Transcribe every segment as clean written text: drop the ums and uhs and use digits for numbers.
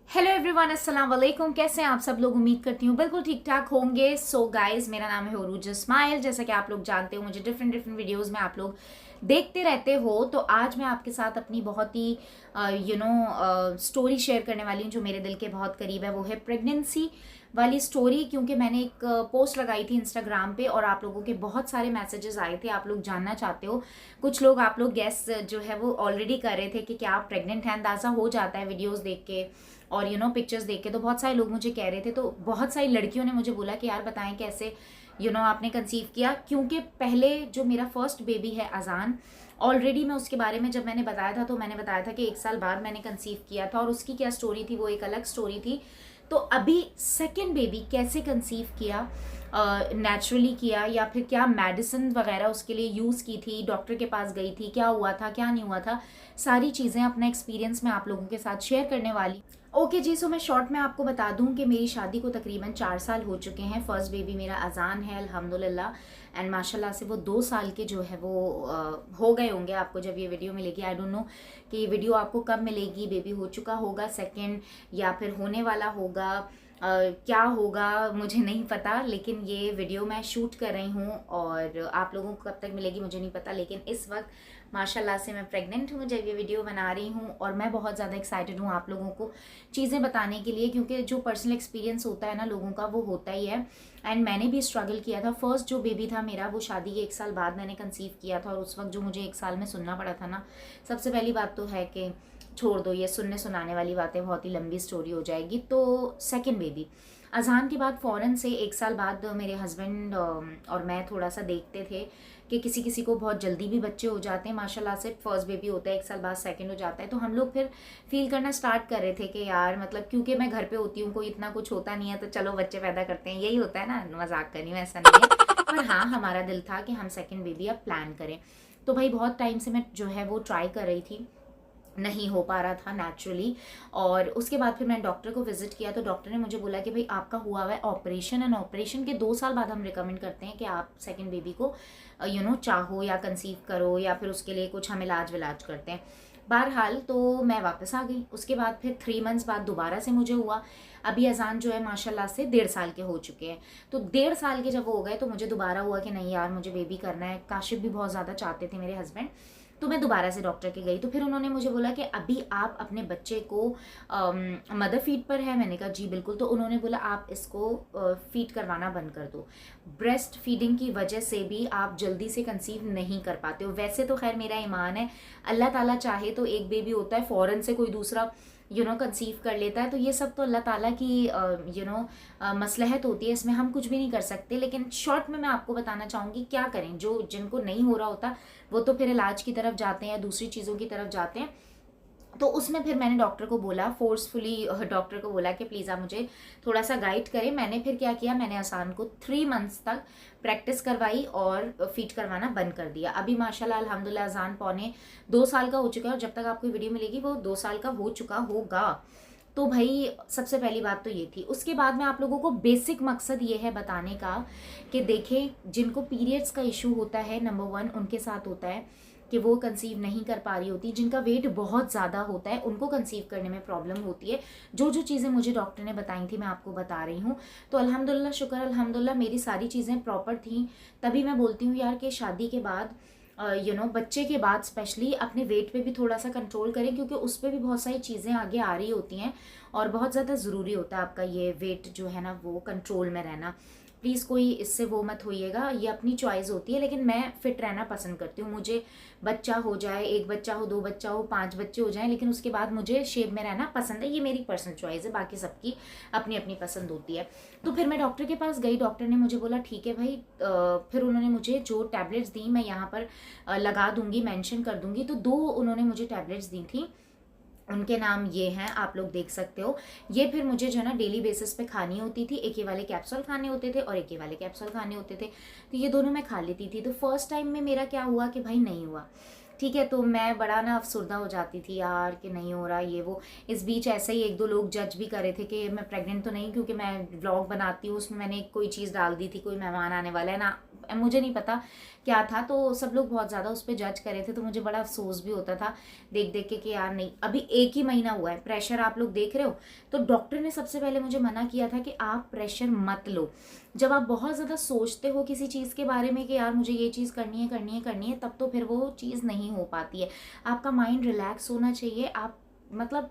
Hello everyone, अस्सलाम वालेकुम। कैसे हैं आप सब लोग? उम्मीद करती हूँ बिल्कुल ठीक ठाक होंगे। सो गाइस, मेरा नाम है उरूज इस्माइल। जैसा कि आप लोग जानते हो, मुझे डिफरेंट डिफरेंट वीडियोस में आप लोग देखते रहते हो। तो आज मैं आपके साथ अपनी बहुत ही स्टोरी शेयर करने वाली हूँ जो मेरे दिल के बहुत करीब है। वो है प्रेगनेंसी वाली स्टोरी, क्योंकि मैंने एक पोस्ट लगाई थी इंस्टाग्राम पे और आप लोगों के बहुत सारे मैसेजेस आए थे। आप लोग जानना चाहते हो, कुछ लोग आप लोग गेस जो है वो ऑलरेडी कर रहे थे कि क्या आप प्रेग्नेंट हैं। अंदाज़ा हो जाता है वीडियोस देख के और पिक्चर्स देख के। तो बहुत सारे लोग मुझे कह रहे थे, तो बहुत सारी लड़कियों ने मुझे बोला कि यार बताएं कैसे आपने कंसीव किया। क्योंकि पहले जो मेरा फर्स्ट बेबी है अजान, ऑलरेडी मैं उसके बारे में जब मैंने बताया था तो मैंने बताया था कि 1 साल बाद मैंने कंसीव किया था और उसकी क्या स्टोरी थी वो एक अलग स्टोरी थी। तो अभी सेकेंड बेबी कैसे कंसीव किया, नेचुरली किया या फिर क्या मेडिसिन वगैरह उसके लिए यूज़ की थी, डॉक्टर के पास गई थी, क्या हुआ था क्या नहीं हुआ था, सारी चीज़ें अपना एक्सपीरियंस मैं आप लोगों के साथ शेयर करने वाली। ओके जी, सो मैं शॉर्ट में आपको बता दूं कि मेरी शादी को तकरीबन 4 साल हो चुके हैं। फर्स्ट बेबी मेरा अजान है अल्हम्दुलिल्लाह, एंड माशाल्लाह से वो 2 साल के जो है वो हो गए होंगे। आपको जब ये वीडियो मिलेगी, आई डोंट नो कि ये वीडियो आपको कब मिलेगी, बेबी हो चुका होगा सेकेंड या फिर होने वाला होगा, क्या होगा मुझे नहीं पता। लेकिन ये वीडियो मैं शूट कर रही हूँ और आप लोगों को कब तक मिलेगी मुझे नहीं पता। लेकिन इस वक्त माशाल्लाह से मैं प्रेग्नेंट हूँ जब ये वीडियो बना रही हूँ और मैं बहुत ज़्यादा एक्साइटेड हूँ आप लोगों को चीज़ें बताने के लिए, क्योंकि जो पर्सनल एक्सपीरियंस होता है ना लोगों का, वो होता ही है। एंड मैंने भी स्ट्रगल किया था। फर्स्ट जो बेबी था मेरा वो शादी के 1 साल बाद मैंने कंसीव किया था और उस वक्त जो मुझे 1 साल में सुनना पड़ा था ना, सबसे पहली बात तो है कि छोड़ दो, ये सुनने सुनाने वाली बातें, बहुत ही लंबी स्टोरी हो जाएगी। तो सेकेंड बेबी अजान के बाद फ़ौरन से 1 साल बाद मेरे हस्बैंड और मैं थोड़ा सा देखते थे कि किसी किसी को बहुत जल्दी भी बच्चे हो जाते हैं। माशाल्लाह से फर्स्ट बेबी होता है 1 साल बाद सेकंड हो जाता है। तो हम लोग फिर फील करना स्टार्ट कर रहे थे कि यार मतलब क्योंकि मैं घर पे होती हूँ, कोई इतना कुछ होता नहीं है, तो चलो बच्चे पैदा करते हैं, यही होता है ना। मजाक कर रही हूँ, ऐसा नहीं है। पर हाँ, हमारा दिल था कि हम सेकेंड बेबी अब प्लान करें। तो भाई बहुत टाइम से मैं जो है वो ट्राई कर रही थी, नहीं हो पा रहा था नेचुरली। और उसके बाद फिर मैंने डॉक्टर को विजिट किया तो डॉक्टर ने मुझे बोला कि भाई आपका हुआ हुआ है ऑपरेशन, एंड ऑपरेशन के 2 साल बाद हम रिकमेंड करते हैं कि आप सेकेंड बेबी को चाहो या कंसीव करो या फिर उसके लिए कुछ हम इलाज विलाज करते हैं। बहरहाल तो मैं वापस आ गई। उसके बाद फिर 3 मंथ्स बाद दोबारा से मुझे हुआ। अभी अजान जो है माशाल्लाह से 1.5 साल के हो चुके हैं। तो 1.5 साल के जब हो गए तो मुझे दोबारा हुआ कि नहीं यार मुझे बेबी करना है। काशिफ भी बहुत ज़्यादा चाहते थे मेरे हस्बैंड। तो मैं दोबारा से डॉक्टर के गई तो फिर उन्होंने मुझे बोला कि अभी आप अपने बच्चे को मदर फीड पर है। मैंने कहा जी बिल्कुल। तो उन्होंने बोला आप इसको फीड करवाना बंद कर दो, ब्रेस्ट फीडिंग की वजह से भी आप जल्दी से कंसीव नहीं कर पाते हो। वैसे तो खैर मेरा ईमान है, अल्लाह ताला चाहे तो एक बेबी होता है फ़ौरन से कोई दूसरा कंसीव कर लेता है। तो ये सब तो अल्लाह ताला की मसलहत होती है, इसमें हम कुछ भी नहीं कर सकते। लेकिन शॉर्ट में मैं आपको बताना चाहूँगी क्या करें। जो जिनको नहीं हो रहा होता वो तो फिर इलाज की तरफ जाते हैं, दूसरी चीज़ों की तरफ जाते हैं। तो उसमें फिर मैंने डॉक्टर को बोला, फोर्सफुली डॉक्टर को बोला कि प्लीज़ आप मुझे थोड़ा सा गाइड करें। मैंने फिर क्या किया, मैंने आसान को 3 मंथ्स तक प्रैक्टिस करवाई और फीड करवाना बंद कर दिया। अभी माशाल्लाह अल्हम्दुलिल्लाह अजान पौने 2 साल का हो चुका है और जब तक आपको वीडियो मिलेगी वो 2 साल का हो चुका होगा। तो भाई सबसे पहली बात तो ये थी। उसके बाद में आप लोगों को बेसिक मकसद ये है बताने का कि देखें जिनको पीरियड्स का इशू होता है, नंबर 1 उनके साथ होता है कि वो कंसीव नहीं कर पा रही होती। जिनका वेट बहुत ज़्यादा होता है उनको कंसीव करने में प्रॉब्लम होती है। जो जो चीज़ें मुझे डॉक्टर ने बताई थी मैं आपको बता रही हूँ। तो अल्हम्दुलिल्लाह शुक्र अल्हम्दुलिल्लाह मेरी सारी चीज़ें प्रॉपर थी। तभी मैं बोलती हूँ यार कि शादी के बाद बच्चे के बाद स्पेशली अपने वेट पे भी थोड़ा सा कंट्रोल करें, क्योंकि उस पर भी बहुत सारी चीज़ें आगे आ रही होती हैं और बहुत ज़्यादा ज़रूरी होता है आपका ये वेट जो है ना वो कंट्रोल में रहना। प्लीज़ कोई इससे वो मत होइएगा, ये अपनी चॉइस होती है। लेकिन मैं फिट रहना पसंद करती हूँ। मुझे बच्चा हो जाए, 1 बच्चा हो, 2 बच्चा हो, 5 बच्चे हो जाएं, लेकिन उसके बाद मुझे शेप में रहना पसंद है। ये मेरी पर्सनल चॉइस है, बाकी सबकी अपनी अपनी पसंद होती है। तो फिर मैं डॉक्टर के पास गई। डॉक्टर ने मुझे बोला ठीक है भाई। फिर उन्होंने मुझे जो टैबलेट्स दी मैं यहाँ पर लगा दूंगी, मेंशन कर दूंगी। तो 2 उन्होंने मुझे टैबलेट्स दी थी, उनके नाम ये हैं, आप लोग देख सकते हो। ये फिर मुझे जो है ना डेली बेसिस पे खानी होती थी। एक ये वाले कैप्सूल खाने होते थे और एक ये वाले कैप्सूल खाने होते थे। तो ये दोनों मैं खा लेती थी। तो फर्स्ट टाइम में मेरा क्या हुआ कि भाई नहीं हुआ। ठीक है, तो मैं बड़ा ना अफसुर्दा हो जाती थी यार कि नहीं हो रहा ये वो। इस बीच ऐसे ही 1-2 लोग जज भी कर रहे थे कि मैं प्रेग्नेंट तो नहीं, क्योंकि मैं व्लॉग बनाती हूँ, उसमें मैंने कोई चीज़ डाल दी थी, कोई मेहमान आने वाला है ना, मुझे नहीं पता क्या था, तो सब लोग बहुत ज़्यादा उस पर जज कर रहे थे। तो मुझे बड़ा अफसोस भी होता था देख देख के कि यार नहीं, अभी 1 ही महीना हुआ है, प्रेशर आप लोग देख रहे हो। तो डॉक्टर ने सबसे पहले मुझे मना किया था कि आप प्रेशर मत लो। जब आप बहुत ज़्यादा सोचते हो किसी चीज़ के बारे में कि यार मुझे ये चीज़ करनी है करनी है करनी है, तब तो फिर वो चीज़ नहीं हो पाती है। आपका माइंड रिलैक्स होना चाहिए। आप मतलब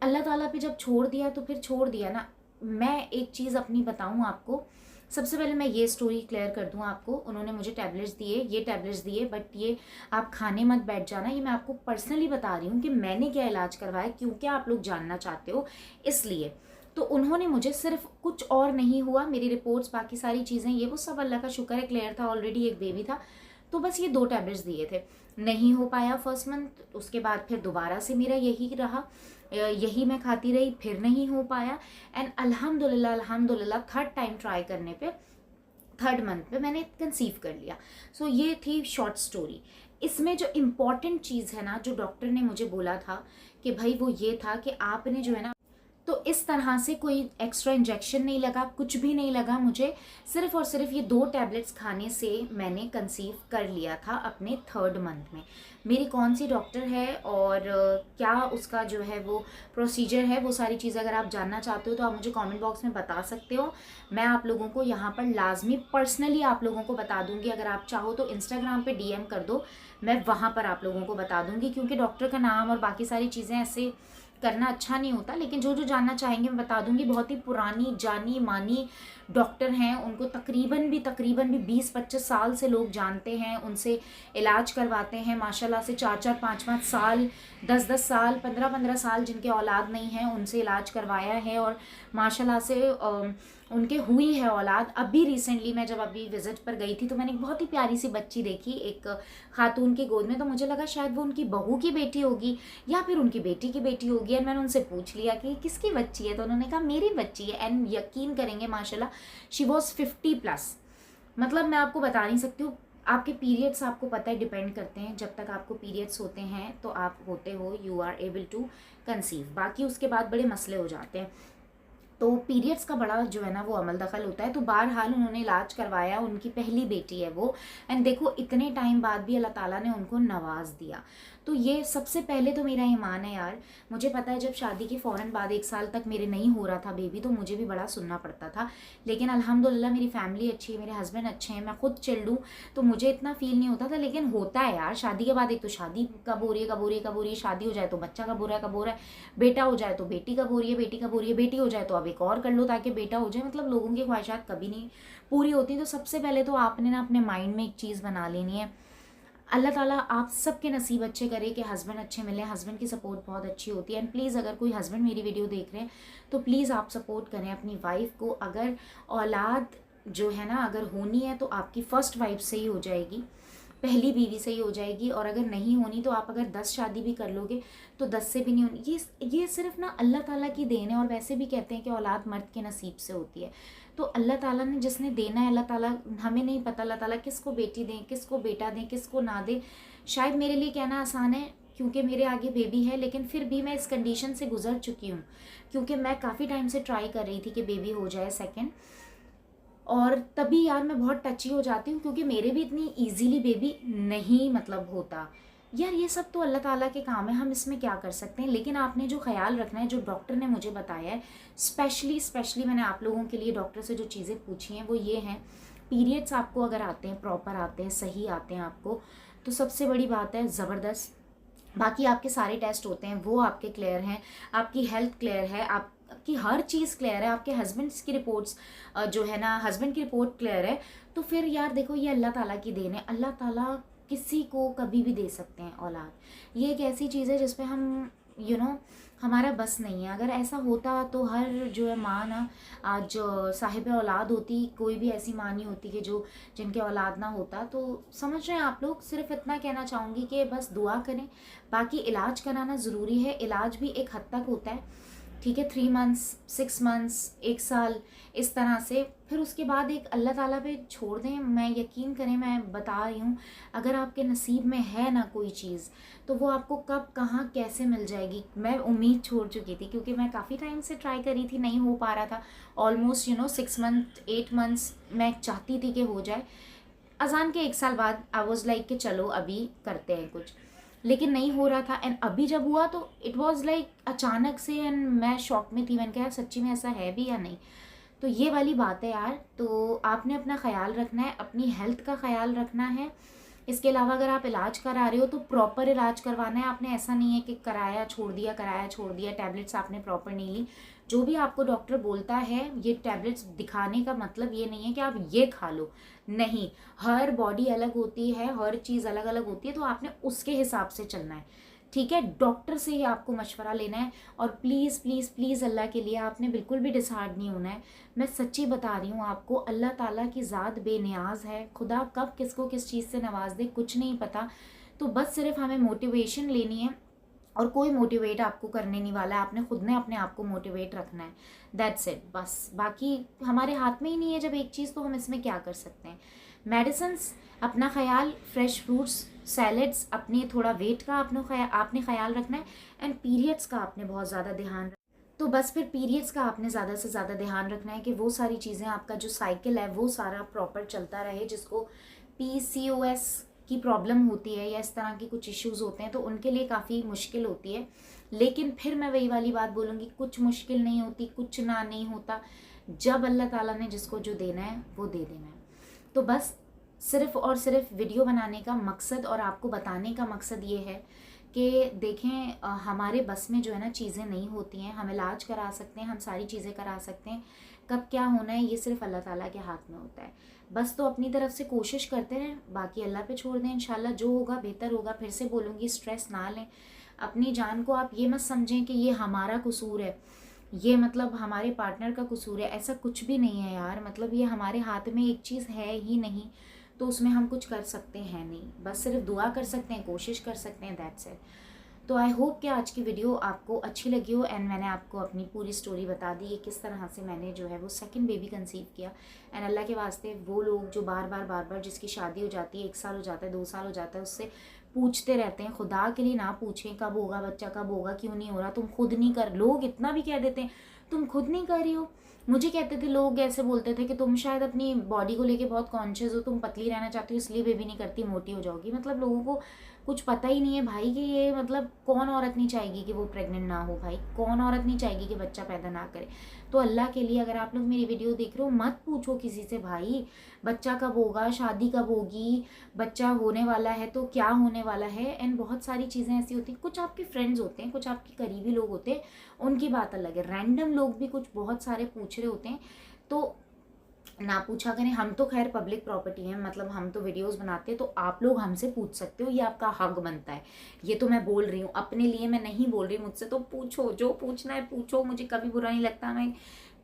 अल्लाह ताला पे जब छोड़ दिया तो फिर छोड़ दिया ना। मैं एक चीज़ अपनी बताऊँ आपको, सबसे पहले मैं ये स्टोरी क्लियर कर दूँ आपको। उन्होंने मुझे टैबलेट्स दिए, ये टैबलेट्स दिए, बट ये आप खाने मत बैठ जाना। ये मैं आपको पर्सनली बता रही हूँ कि मैंने क्या इलाज करवाया, क्योंकि आप लोग जानना चाहते हो इसलिए। तो उन्होंने मुझे सिर्फ, कुछ और नहीं हुआ, मेरी रिपोर्ट्स बाकी सारी चीज़ें ये वो सब अल्लाह का शुक्र है क्लियर था, ऑलरेडी एक बेबी था। तो बस ये 2 टैबलेट्स दिए थे, नहीं हो पाया फर्स्ट मंथ। उसके बाद फिर दोबारा से मेरा यही रहा, यही मैं खाती रही, फिर नहीं हो पाया। एंड अल्हम्दुलिल्लाह अल्हम्दुलिल्लाह थर्ड टाइम ट्राई करने पे, थर्ड मंथ पे मैंने कंसीव कर लिया। सो ये थी शॉर्ट स्टोरी। इसमें जो इम्पॉर्टेंट चीज़ है ना, जो डॉक्टर ने मुझे बोला था कि भाई, वो ये था कि आपने जो है ना, तो इस तरह से कोई एक्स्ट्रा इंजेक्शन नहीं लगा, कुछ भी नहीं लगा मुझे। सिर्फ और सिर्फ ये 2 टैबलेट्स खाने से मैंने कंसीव कर लिया था अपने थर्ड मंथ में। मेरी कौन सी डॉक्टर है और क्या उसका जो है वो प्रोसीजर है, वो सारी चीज़ें अगर आप जानना चाहते हो तो आप मुझे कमेंट बॉक्स में बता सकते हो। मैं आप लोगों को यहाँ पर लाजमी पर्सनली आप लोगों को बता दूंगी। अगर आप चाहो तो इंस्टाग्राम पे DM कर दो, मैं वहाँ पर आप लोगों को बता दूंगी, क्योंकि डॉक्टर का नाम और बाकी सारी चीज़ें ऐसे करना अच्छा नहीं होता। लेकिन जो जो जानना चाहेंगे मैं बता दूंगी। बहुत ही पुरानी जानी मानी डॉक्टर हैं, उनको तकरीबन भी 20-25 साल से लोग जानते हैं, उनसे इलाज करवाते हैं माशाल्लाह से। 4-4 5-5 साल, 10-10 साल, 15-15 साल जिनके औलाद नहीं है उनसे इलाज करवाया है, और माशाल्लाह से उनके हुई है औलाद। अभी रिसेंटली मैं जब अभी विजिट पर गई थी तो मैंने एक बहुत ही प्यारी सी बच्ची देखी एक खातून की गोद में, तो मुझे लगा शायद वो उनकी बहू की बेटी होगी या फिर उनकी बेटी की बेटी होगी। एंड मैंने उनसे पूछ लिया कि किसकी बच्ची है, तो उन्होंने कहा मेरी बच्ची है। एंड यकीन करेंगे माशाल्लाह शी वॉज 50+। मतलब मैं आपको बता नहीं सकती हूँ। आपके पीरियड्स आपको पता है डिपेंड करते हैं, जब तक आपको पीरियड्स होते हैं तो आप होते हो, you are able to conceive. बाकी उसके बाद बड़े मसले हो जाते हैं। तो पीरियड्स का बड़ा जो है ना वो अमल दखल होता है। तो बहरहाल उन्होंने इलाज करवाया, उनकी पहली बेटी है वो। एंड देखो इतने टाइम बाद भी अल्लाह ताला ने उनको नवाज दिया। तो ये सबसे पहले तो मेरा ईमान है यार। मुझे पता है जब शादी के फ़ौरन बाद 1 साल तक मेरे नहीं हो रहा था बेबी, तो मुझे भी बड़ा सुनना पड़ता था। लेकिन अल्हम्दुलिल्लाह मेरी फैमिली अच्छी है, मेरे हस्बैंड अच्छे हैं, मैं खुद चिल्ड हूँ, तो मुझे इतना फील नहीं होता था। लेकिन होता है यार शादी के बाद, एक तो शादी कब हो रही है कब हो रही है कब हो रही है, शादी हो जाए तो बच्चा कब हो रहा है कब हो रहा है, बेटा हो जाए तो बेटी कब हो रही है, बेटी कब हो रही है, बेटी हो जाए तो अब एक और कर लो ताकि बेटा हो जाए। मतलब लोगों की ख्वाहिशात कभी नहीं पूरी होती। तो सबसे पहले तो आपने ना अपने माइंड में एक चीज़ बना लेनी है, अल्लाह ताला आप सबके नसीब अच्छे करे कि हस्बैंड अच्छे मिले। हस्बैंड की सपोर्ट बहुत अच्छी होती है। एंड प्लीज़ अगर कोई हस्बैंड मेरी वीडियो देख रहे हैं तो प्लीज़ आप सपोर्ट करें अपनी वाइफ को। अगर औलाद जो है ना अगर होनी है तो आपकी फ़र्स्ट वाइफ से ही हो जाएगी, पहली बीवी से ही हो जाएगी। और अगर नहीं होनी तो आप अगर 10 शादी भी कर लोगे तो 10 से भी नहीं होनी। ये सिर्फ ना अल्लाह ताला की देन है। और वैसे भी कहते हैं कि औलाद मर्द के नसीब से होती है। तो अल्लाह ताला ने जिसने देना है, अल्लाह ताला, हमें नहीं पता अल्लाह ताला किसको बेटी दें, किसको बेटा दें, किसको ना दें। शायद मेरे लिए कहना आसान है क्योंकि मेरे आगे बेबी है, लेकिन फिर भी मैं इस कंडीशन से गुजर चुकी हूँ, क्योंकि मैं काफ़ी टाइम से ट्राई कर रही थी कि बेबी हो जाए सेकेंड। और तभी यार मैं बहुत टची हो जाती हूँ, क्योंकि मेरे भी इतनी इजीली बेबी नहीं मतलब होता। यार ये सब तो अल्लाह ताला के काम है, हम इसमें क्या कर सकते हैं। लेकिन आपने जो ख्याल रखना है, जो डॉक्टर ने मुझे बताया है, स्पेशली मैंने आप लोगों के लिए डॉक्टर से जो चीज़ें पूछी हैं वो ये हैं। पीरियड्स आपको अगर आते हैं, प्रॉपर आते हैं, सही आते हैं आपको, तो सबसे बड़ी बात है ज़बरदस्त। बाकी आपके सारे टेस्ट होते हैं वो आपके क्लियर हैं, आपकी हेल्थ क्लियर है, आपकी हर चीज़ क्लियर है, आपके हस्बैंड्स की रिपोर्ट्स जो है ना, हस्बैंड की रिपोर्ट क्लियर है। तो फिर यार देखो ये अल्लाह ताला की देन है। अल्लाह ताला किसी को कभी भी दे सकते हैं औलाद। ये एक ऐसी चीज़ है जिसपे हम हमारा बस नहीं है। अगर ऐसा होता तो हर जो है माँ ना आज साहिब औलाद होती, कोई भी ऐसी माँ नहीं होती कि जिनके औलाद ना होता। तो समझ रहे हैं आप लोग। सिर्फ इतना कहना चाहूँगी कि बस दुआ करें, बाकी इलाज कराना ज़रूरी है। इलाज भी एक हद तक होता है, ठीक है, 3 मंथ्स, 6 मंथ्स, 1 साल, इस तरह से। फिर उसके बाद एक अल्लाह ताला पे छोड़ दें। मैं यकीन करें, मैं बता रही हूँ, अगर आपके नसीब में है ना कोई चीज़, तो वो आपको कब कहाँ कैसे मिल जाएगी। मैं उम्मीद छोड़ चुकी थी, क्योंकि मैं काफ़ी टाइम से ट्राई करी थी, नहीं हो पा रहा था। ऑलमोस्ट 6 मंथ 8 मंथ्स मैं चाहती थी कि हो जाए। अजान के 1 साल बाद आई वॉज लाइक कि चलो अभी करते हैं कुछ, लेकिन नहीं हो रहा था। एंड अभी जब हुआ तो इट वाज लाइक अचानक से, एंड मैं शॉक में थी। मैंने कहा यार सच्ची में ऐसा है भी या नहीं। तो ये वाली बात है यार। तो आपने अपना ख्याल रखना है, अपनी हेल्थ का ख्याल रखना है। इसके अलावा अगर आप इलाज करा रहे हो तो प्रॉपर इलाज करवाना है आपने। ऐसा नहीं है कि कराया छोड़ दिया, टैबलेट्स आपने प्रॉपर नहीं ली। जो भी आपको डॉक्टर बोलता है, ये टैबलेट्स दिखाने का मतलब ये नहीं है कि आप ये खा लो, नहीं। हर बॉडी अलग होती है, हर चीज़ अलग अलग होती है, तो आपने उसके हिसाब से चलना है, ठीक है। डॉक्टर से ही आपको मशवरा लेना है। और प्लीज़ प्लीज़ प्लीज़ अल्लाह के लिए आपने बिल्कुल भी डिसहार्ड नहीं होना है। मैं सच्ची बता रही हूँ आपको, अल्लाह ताला की ज़ात बेनियाज है। खुदा कब किसको किस चीज़ से नवाज दे कुछ नहीं पता। तो बस सिर्फ हमें मोटिवेशन लेनी है, और कोई मोटिवेट आपको करने नहीं वाला है। आपने खुद ने अपने आप को मोटिवेट रखना है, दैट्स इट। बस बाकी हमारे हाथ में ही नहीं है जब एक चीज़, तो हम इसमें क्या कर सकते हैं। मेडिसिन्स, अपना ख्याल, फ्रेश फ्रूट्स, सैलड्स, अपने थोड़ा वेट का आपने ख्याल रखना है। एंड पीरियड्स का आपने बहुत ज़्यादा ध्यान, तो बस फिर पीरियड्स का आपने ज़्यादा से ज़्यादा ध्यान रखना है कि वो सारी चीज़ें, आपका जो साइकिल है वो सारा प्रॉपर चलता रहे। जिसको PCOS की प्रॉब्लम होती है या इस तरह की कुछ इश्यूज़ होते हैं, तो उनके लिए काफ़ी मुश्किल होती है। लेकिन फिर मैं वही वाली बात बोलूँगी, कुछ मुश्किल नहीं होती, कुछ ना नहीं होता। जब अल्लाह ताला ने जिसको जो देना है वो दे देना है। तो बस सिर्फ़ और सिर्फ वीडियो बनाने का मकसद और आपको बताने का मकसद ये है कि देखें, हमारे बस में जो है ना चीज़ें नहीं होती हैं। हम इलाज करा सकते हैं, हम सारी चीज़ें करा सकते हैं, कब क्या होना है ये सिर्फ अल्लाह ताला के हाथ में होता है। बस तो अपनी तरफ से कोशिश करते रहें, बाकी अल्लाह पे छोड़ दें। इंशाल्लाह जो होगा बेहतर होगा। फिर से बोलूँगी, स्ट्रेस ना लें। अपनी जान को आप ये मत समझें कि ये हमारा कसूर है, ये मतलब हमारे पार्टनर का कसूर है। ऐसा कुछ भी नहीं है यार। मतलब ये हमारे हाथ में एक चीज़ है ही नहीं, तो उसमें हम कुछ कर सकते हैं नहीं। बस सिर्फ दुआ कर सकते हैं, कोशिश कर सकते हैं, दैट्स इट। तो आई होप कि आज की वीडियो आपको अच्छी लगी हो। एंड मैंने आपको अपनी पूरी स्टोरी बता दी है, किस तरह से मैंने जो है वो सेकंड बेबी कंसीव किया। एंड अल्लाह के वास्ते वो लोग जो बार बार जिसकी शादी हो जाती है, 1 साल हो जाता है, 2 साल हो जाता है, उससे पूछते रहते हैं, खुदा के लिए ना पूछें कब होगा बच्चा, कब होगा, क्यों नहीं हो रहा, तुम खुद नहीं कर। लोग इतना भी कह देते हैं तुम खुद नहीं कर रही हो। मुझे कहते थे लोग, ऐसे बोलते थे कि तुम शायद अपनी बॉडी को लेके बहुत कॉन्शियस हो, तुम पतली रहना चाहती हो इसलिए बेबी नहीं करती, मोटी हो जाओगी। मतलब लोगों को कुछ पता ही नहीं है भाई कि ये मतलब कौन औरत नहीं चाहेगी कि वो प्रेग्नेंट ना हो। भाई कौन औरत नहीं चाहेगी कि बच्चा पैदा ना करे। तो अल्लाह के लिए अगर आप लोग मेरी वीडियो देख रहे हो, मत पूछो किसी से भाई बच्चा कब होगा, शादी कब होगी, बच्चा होने वाला है तो क्या होने वाला है। एंड बहुत सारी चीज़ें ऐसी होती हैं, कुछ आपके फ्रेंड्स होते हैं, कुछ आपके करीबी लोग होते हैं, उनकी बात अलग है। रैंडम लोग भी कुछ बहुत सारे पूछ रहे होते हैं, तो ना पूछा करें। हम तो खैर पब्लिक प्रॉपर्टी है, मतलब हम तो वीडियोस बनाते हैं, तो आप लोग हमसे पूछ सकते हो, ये आपका हक बनता है। ये तो मैं बोल रही हूँ अपने लिए, मैं नहीं बोल रही। मुझसे तो पूछो, जो पूछना है पूछो, मुझे कभी बुरा नहीं लगता। मैं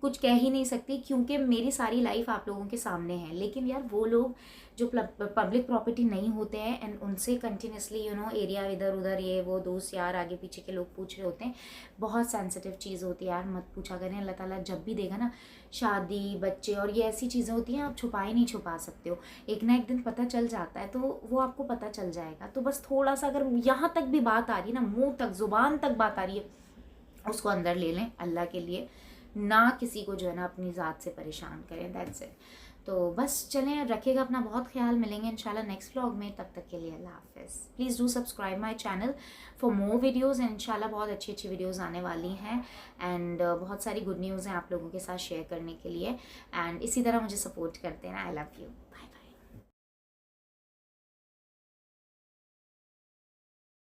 कुछ कह ही नहीं सकती, क्योंकि मेरी सारी लाइफ आप लोगों के सामने है। लेकिन यार वो लोग जो पब्लिक प्रॉपर्टी नहीं होते हैं, एंड उनसे कंटिन्यूसली एरिया इधर उधर, ये वो दोस्त यार आगे पीछे के लोग पूछ रहे होते हैं, बहुत सेंसिटिव चीज़ होती है यार, मत पूछा करें। अल्लाह ताला जब भी देगा ना, शादी, बच्चे और ये ऐसी चीज़ें होती हैं, आप छुपा ही नहीं छुपा सकते हो। एक ना एक दिन पता चल जाता है, तो वो आपको पता चल जाएगा। तो बस थोड़ा सा, अगर यहाँ तक भी बात आ रही है ना, मुँह तक, ज़ुबान तक बात आ रही है, उसको अंदर ले लें अल्लाह के लिए। ना किसी को जो है ना अपनी ज़ात से परेशान करें, दैट्स इट। तो बस चलें, रखिएगा अपना बहुत ख्याल। मिलेंगे इंशाल्लाह नेक्स्ट व्लॉग में, तब तक के लिए अल्लाह हाफिज़। Please do subscribe my channel for more videos. And इंशाल्लाह बहुत अच्छी अच्छी वीडियोज़ आने वाली हैं। एंड बहुत सारी गुड न्यूज़ हैं आप लोगों के साथ शेयर करने के लिए। एंड इसी तरह मुझे सपोर्ट करते हैं। I love you.